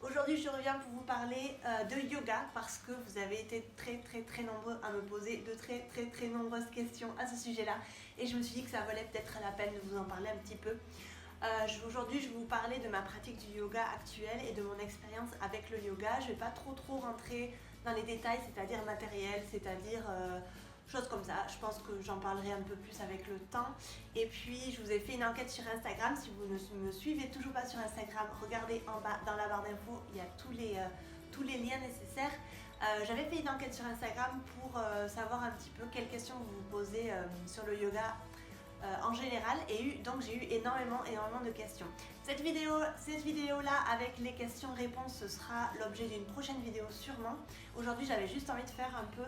Aujourd'hui, je reviens pour vous parler de yoga parce que vous avez été très nombreux à me poser de très nombreuses questions à ce sujet-là et je me suis dit que ça valait peut-être la peine de vous en parler un petit peu. Aujourd'hui, je vais vous parler de ma pratique du yoga actuelle et de mon expérience avec le yoga. Je ne vais pas trop rentrer dans les détails, c'est-à-dire matériel, c'est-à-dire choses comme ça. Je pense que j'en parlerai un peu plus avec le temps. Et puis, je vous ai fait une enquête sur Instagram. Si vous ne me suivez toujours pas sur Instagram, regardez en bas dans la barre d'infos, il y a tous les liens nécessaires. J'avais fait une enquête sur Instagram pour savoir un petit peu quelles questions vous vous posez sur le yoga en général, et donc j'ai eu énormément de questions. Cette vidéo là avec les questions-réponses, ce sera l'objet d'une prochaine vidéo sûrement. Aujourd'hui, j'avais juste envie de faire un peu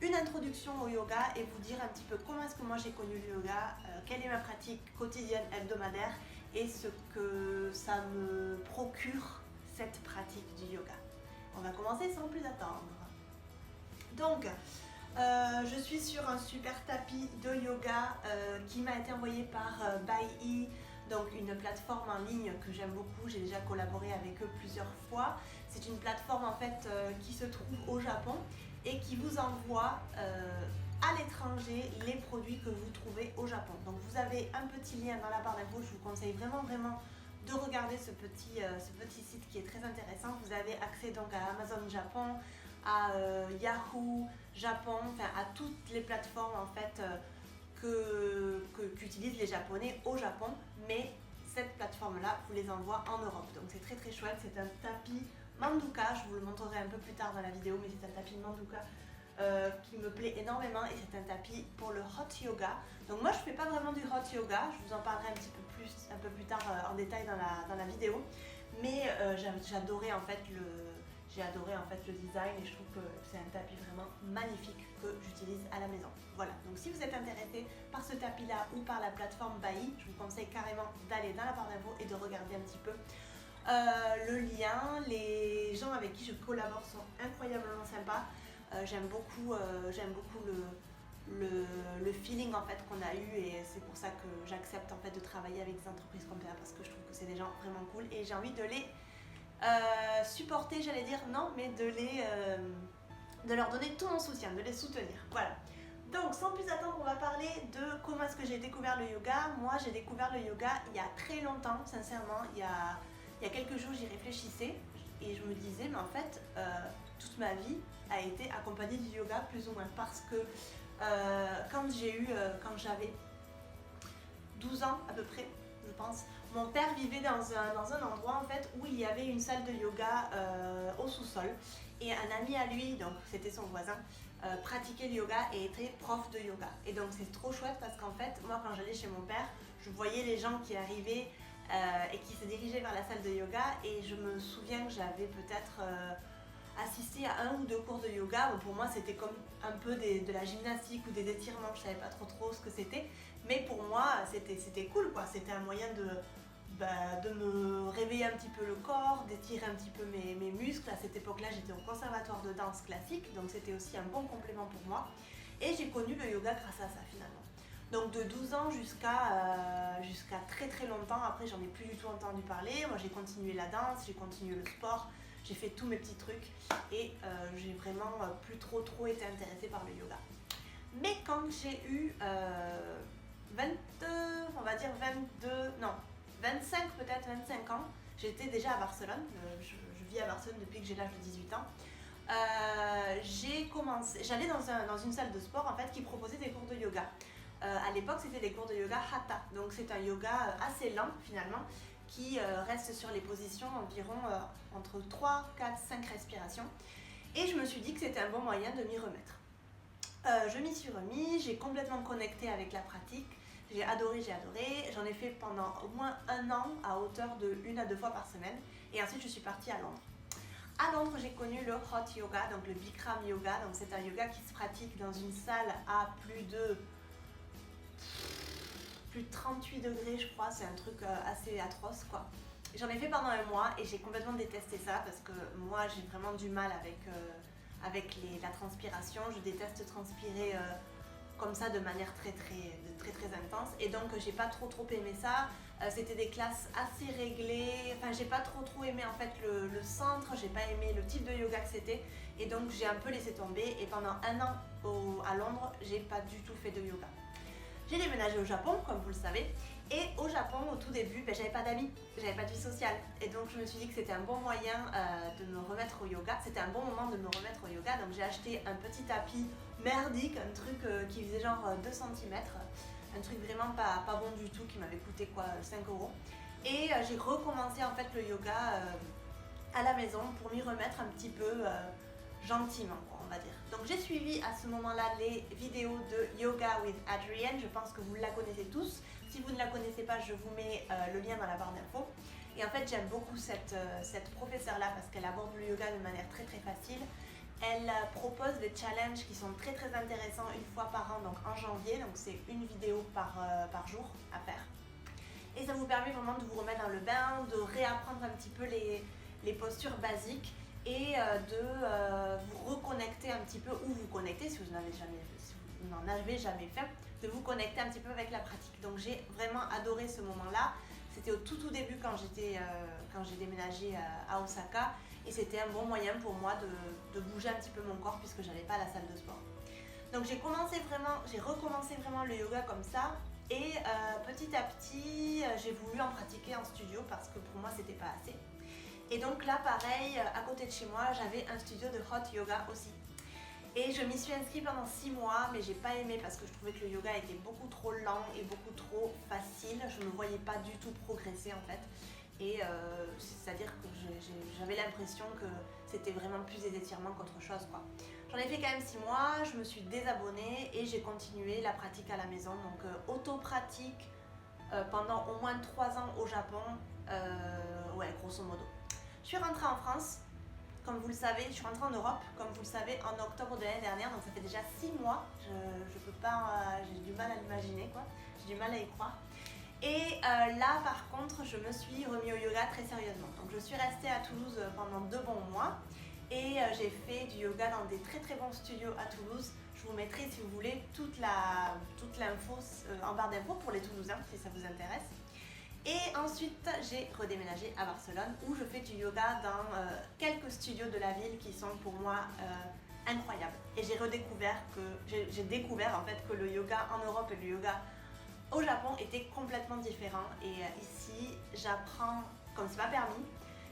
une introduction au yoga et vous dire un petit peu comment est-ce que moi j'ai connu le yoga, quelle est ma pratique quotidienne, hebdomadaire et ce que ça me procure cette pratique du yoga. On va commencer sans plus attendre. Donc, je suis sur un super tapis de yoga qui m'a été envoyé par Baiyi, donc une plateforme en ligne que j'aime beaucoup. J'ai déjà collaboré avec eux plusieurs fois. C'est une plateforme en fait qui se trouve au Japon et qui vous envoie à l'étranger les produits que vous trouvez au Japon. Donc vous avez un petit lien dans la barre d'infos. Je vous conseille vraiment de regarder ce petit site qui est très intéressant. Vous avez accès donc à Amazon Japon, à Yahoo Japon, enfin à toutes les plateformes en fait qu'utilisent les Japonais au Japon, mais cette plateforme là vous les envoie en Europe, donc c'est très chouette. C'est un tapis Manduka, je vous le montrerai un peu plus tard dans la vidéo, mais c'est un tapis Manduka qui me plaît énormément et c'est un tapis pour le hot yoga. Donc moi je fais pas vraiment du hot yoga, je vous en parlerai un peu plus tard en détail dans la vidéo, mais j'adorais en fait j'ai adoré en fait le design et je trouve que c'est un tapis vraiment magnifique que j'utilise à la maison. Voilà, donc si vous êtes intéressé par ce tapis là ou par la plateforme Baiyi, je vous conseille carrément d'aller dans la barre d'infos et de regarder un petit peu le lien. Les gens avec qui je collabore sont incroyablement sympas. J'aime beaucoup le feeling en fait qu'on a eu et c'est pour ça que j'accepte en fait de travailler avec des entreprises comme ça parce que je trouve que c'est des gens vraiment cool et j'ai envie de les supporter, j'allais dire non, mais de leur donner tout mon soutien, de les soutenir. Voilà. Donc sans plus attendre, on va parler de comment est-ce que j'ai découvert le yoga. Moi j'ai découvert le yoga il y a très longtemps, sincèrement, il y a quelques jours j'y réfléchissais et je me disais mais en fait toute ma vie a été accompagnée du yoga plus ou moins parce que quand j'avais 12 ans à peu près, je pense, mon père vivait dans un endroit en fait où il y avait une salle de yoga au sous-sol et un ami à lui, donc c'était son voisin, pratiquait le yoga et était prof de yoga. Et donc c'est trop chouette parce qu'en fait moi quand j'allais chez mon père, je voyais les gens qui arrivaient et qui se dirigeaient vers la salle de yoga et je me souviens que j'avais peut-être assisté à un ou deux cours de yoga. Bon, pour moi c'était comme un peu de la gymnastique ou des étirements, je savais pas trop ce que c'était, mais pour moi c'était cool quoi, c'était un moyen de me réveiller un petit peu le corps, d'étirer un petit peu mes muscles. À cette époque là j'étais au conservatoire de danse classique, donc c'était aussi un bon complément pour moi et j'ai connu le yoga grâce à ça finalement. Donc de 12 ans jusqu'à très longtemps. Après j'en ai plus du tout entendu parler. Moi j'ai continué la danse, j'ai continué le sport, j'ai fait tous mes petits trucs et j'ai vraiment plus trop été intéressée par le yoga. Mais quand j'ai eu 25 ans, j'étais déjà à Barcelone, je vis à Barcelone depuis que j'ai l'âge de 18 ans. J'allais dans une salle de sport en fait qui proposait des cours de yoga. À l'époque c'était des cours de yoga hatha, donc c'est un yoga assez lent finalement qui reste sur les positions environ entre 3, 4, 5 respirations et je me suis dit que c'était un bon moyen de m'y remettre. Je m'y suis remis, j'ai complètement connecté avec la pratique, j'ai adoré, j'en ai fait pendant au moins un an à hauteur de 1 à 2 fois par semaine et ensuite je suis partie à Londres. À Londres, j'ai connu le hot yoga, donc le Bikram yoga, donc c'est un yoga qui se pratique dans une salle à plus de 38 degrés je crois, c'est un truc assez atroce quoi. J'en ai fait pendant un mois et j'ai complètement détesté ça parce que moi j'ai vraiment du mal avec la transpiration, je déteste transpirer comme ça de manière très intense. Et donc j'ai pas trop aimé ça. C'était des classes assez réglées. Enfin, j'ai pas trop aimé en fait le centre. J'ai pas aimé le type de yoga que c'était. Et donc j'ai un peu laissé tomber. Et pendant un an à Londres, j'ai pas du tout fait de yoga. J'ai déménagé au Japon, comme vous le savez. Et au Japon, au tout début, j'avais pas d'amis, j'avais pas de vie sociale. Et donc je me suis dit que c'était un bon moyen de me remettre au yoga. C'était un bon moment de me remettre au yoga. Donc j'ai acheté un petit tapis merdique, un truc qui faisait genre 2 cm. Un truc vraiment pas bon du tout, qui m'avait coûté quoi, 5 euros. Et j'ai recommencé en fait le yoga à la maison pour m'y remettre un petit peu gentiment, quoi, on va dire. Donc j'ai suivi à ce moment-là les vidéos de Yoga with Adrienne. Je pense que vous la connaissez tous. Si vous ne la connaissez pas, je vous mets le lien dans la barre d'infos. Et en fait, j'aime beaucoup cette professeure-là parce qu'elle aborde le yoga de manière très facile. Elle propose des challenges qui sont très intéressants une fois par an, donc en janvier. Donc c'est une vidéo par jour à faire. Et ça vous permet vraiment de vous remettre dans le bain, de réapprendre un petit peu les postures basiques et de vous reconnecter un petit peu, ou vous connecter si vous n'en avez jamais fait, de vous connecter un petit peu avec la pratique. Donc j'ai vraiment adoré ce moment-là. C'était au tout début quand j'ai déménagé à Osaka, et c'était un bon moyen pour moi de bouger un petit peu mon corps puisque j'allais pas à la salle de sport. Donc j'ai recommencé vraiment le yoga comme ça, et petit à petit j'ai voulu en pratiquer en studio parce que pour moi c'était pas assez. Et donc là pareil, à côté de chez moi, j'avais un studio de hot yoga aussi. Et je m'y suis inscrite pendant 6 mois, mais j'ai pas aimé parce que je trouvais que le yoga était beaucoup trop lent et beaucoup trop facile. Je ne me voyais pas du tout progresser en fait. Et c'est-à-dire que j'avais l'impression que c'était vraiment plus des étirements qu'autre chose, quoi. J'en ai fait quand même 6 mois, je me suis désabonnée et j'ai continué la pratique à la maison. Donc auto-pratique pendant au moins 3 ans au Japon, ouais, grosso modo. Je suis rentrée en France. Comme vous le savez, je suis rentrée en Europe, comme vous le savez, en octobre de l'année dernière, donc ça fait déjà 6 mois. Je peux pas, j'ai du mal à l'imaginer, quoi. J'ai du mal à y croire. Et là, par contre, je me suis remis au yoga très sérieusement. Donc je suis restée à Toulouse pendant 2 bons mois et j'ai fait du yoga dans des très bons studios à Toulouse. Je vous mettrai, si vous voulez, toute l'info en barre d'infos pour les Toulousains, si ça vous intéresse. Et ensuite, j'ai redéménagé à Barcelone où je fais du yoga dans quelques studios de la ville qui sont pour moi incroyables. Et j'ai découvert en fait que le yoga en Europe et le yoga au Japon étaient complètement différents. Et ici, j'apprends comme c'est pas permis.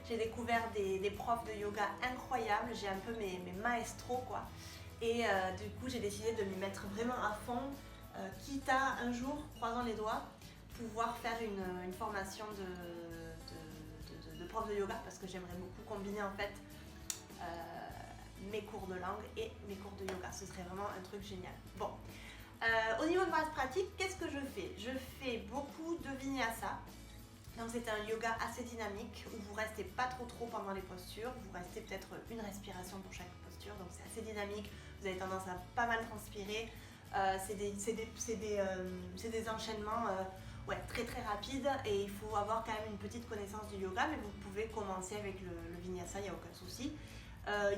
J'ai découvert des profs de yoga incroyables. J'ai un peu mes maestros, quoi. Et du coup, j'ai décidé de m'y mettre vraiment à fond, quitte à un jour, croisant les doigts, pouvoir faire une formation de prof de yoga, parce que j'aimerais beaucoup combiner en fait mes cours de langue et mes cours de yoga. Ce serait vraiment un truc génial. Bon, au niveau de base pratique, qu'est-ce que je fais? Je fais beaucoup de vinyasa. Donc c'est un yoga assez dynamique où vous restez pas trop pendant les postures. Vous restez peut-être une respiration pour chaque posture. Donc c'est assez dynamique. Vous avez tendance à pas mal transpirer. C'est des enchaînements ouais, très rapides, et il faut avoir quand même une petite connaissance du yoga, mais vous pouvez commencer avec le vinyasa, il n'y a aucun souci.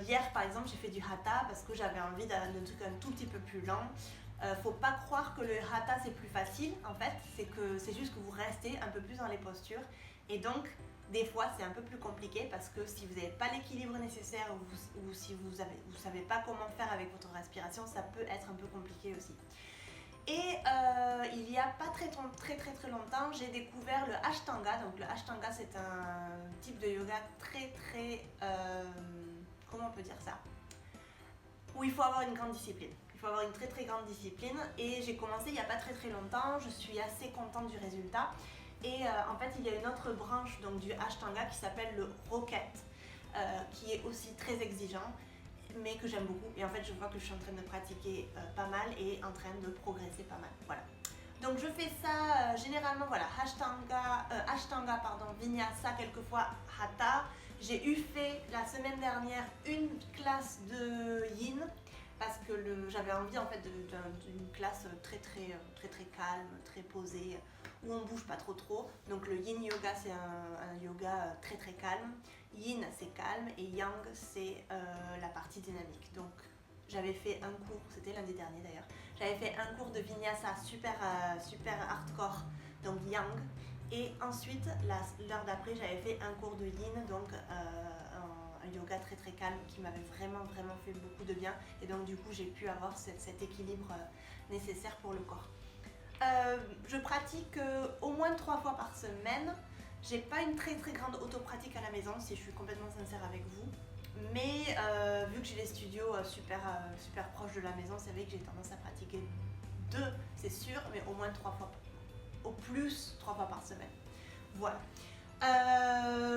Hier par exemple, j'ai fait du hatha parce que j'avais envie d'un truc un tout petit peu plus lent. Faut pas croire que le hatha c'est plus facile, en fait, c'est juste que vous restez un peu plus dans les postures, et donc des fois c'est un peu plus compliqué parce que si vous n'avez pas l'équilibre nécessaire, ou si vous savez pas comment faire avec votre respiration, ça peut être un peu compliqué aussi. Et il y a pas très longtemps, j'ai découvert le Ashtanga. Donc le Ashtanga, c'est un type de yoga très comment on peut dire ça, où il faut avoir une grande discipline. Il faut avoir une très grande discipline, et j'ai commencé il n'y a pas très longtemps. Je suis assez contente du résultat. Et en fait, il y a une autre branche donc, du Ashtanga qui s'appelle le Rocket, qui est aussi très exigeant, mais que j'aime beaucoup. Et en fait, je vois que je suis en train de pratiquer pas mal et en train de progresser pas mal. Voilà. Donc je fais ça généralement, voilà, Ashtanga, pardon, Vinyasa, quelquefois Hatha. J'ai fait la semaine dernière une classe de Yin parce que j'avais envie en fait d'une classe très calme, très posée, où on bouge pas trop. Donc le Yin Yoga, c'est un yoga très calme. Yin, c'est calme, et Yang, c'est la partie dynamique. Donc j'avais fait un cours, c'était lundi dernier d'ailleurs, j'avais fait un cours de Vinyasa super hardcore, donc Yang. Et ensuite, l'heure d'après, j'avais fait un cours de Yin, donc un yoga très très calme qui m'avait vraiment fait beaucoup de bien. Et donc du coup, j'ai pu avoir cet équilibre nécessaire pour le corps. Je pratique au moins 3 fois par semaine. J'ai pas une très grande autopratique à la maison, si je suis complètement sincère avec vous. Mais vu que j'ai les studios super proches de la maison, c'est vrai que j'ai tendance à pratiquer 2, c'est sûr, mais au moins 3 fois, au plus 3 fois par semaine. Voilà.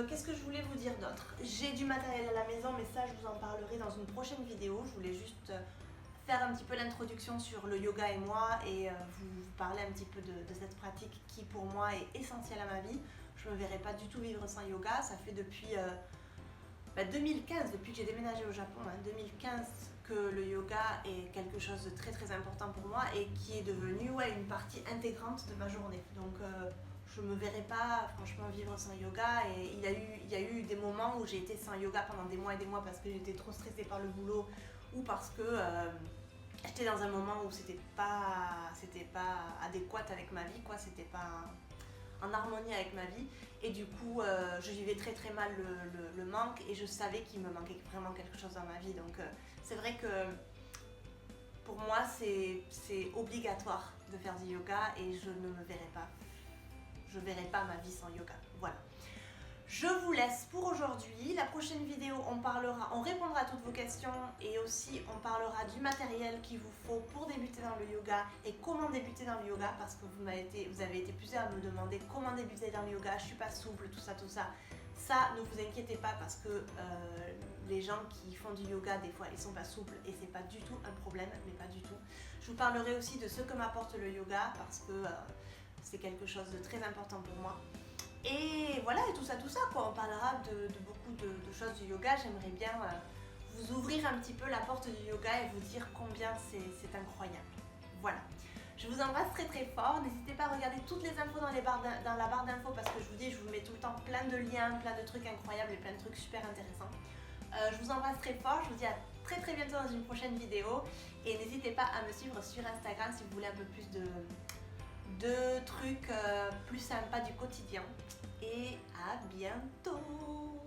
Qu'est-ce que je voulais vous dire d'autre? J'ai du matériel à la maison, mais ça je vous en parlerai dans une prochaine vidéo. Je voulais juste faire un petit peu l'introduction sur le yoga et moi et vous parler un petit peu de cette pratique qui pour moi est essentielle à ma vie. Je ne me verrai pas du tout vivre sans yoga. Ça fait depuis 2015, depuis que j'ai déménagé au Japon, 2015, que le yoga est quelque chose de très important pour moi et qui est devenu une partie intégrante de ma journée. Donc je ne me verrai pas franchement vivre sans yoga, et il y a eu des moments où j'ai été sans yoga pendant des mois et des mois parce que j'étais trop stressée par le boulot ou parce que j'étais dans un moment où c'était pas adéquat avec ma vie, quoi, c'était pas en harmonie avec ma vie, et du coup je vivais très mal le manque, et je savais qu'il me manquait vraiment quelque chose dans ma vie. Donc c'est vrai que pour moi c'est obligatoire de faire du yoga, et je ne me verrai pas, je verrai pas ma vie sans yoga. Voilà. Je vous laisse pour aujourd'hui. La prochaine vidéo, on répondra à toutes vos questions, et aussi on parlera du matériel qu'il vous faut pour débuter dans le yoga et comment débuter dans le yoga, parce que vous avez été plusieurs à me demander comment débuter dans le yoga, je suis pas souple, tout ça. Ça, ne vous inquiétez pas, parce que les gens qui font du yoga, des fois, ils sont pas souples, et c'est pas du tout un problème, mais pas du tout. Je vous parlerai aussi de ce que m'apporte le yoga, parce que c'est quelque chose de très important pour moi. Et voilà, et tout ça quoi. On parlera de beaucoup de choses du yoga. J'aimerais bien vous ouvrir un petit peu la porte du yoga et vous dire combien c'est incroyable. Voilà. Je vous embrasse très fort. N'hésitez pas à regarder toutes les infos dans la barre d'infos, parce que je vous dis, je vous mets tout le temps plein de liens, plein de trucs incroyables et plein de trucs super intéressants. Je vous embrasse très fort. Je vous dis à très bientôt dans une prochaine vidéo. Et n'hésitez pas à me suivre sur Instagram si vous voulez un peu plus de trucs plus sympas du quotidien. Et à bientôt!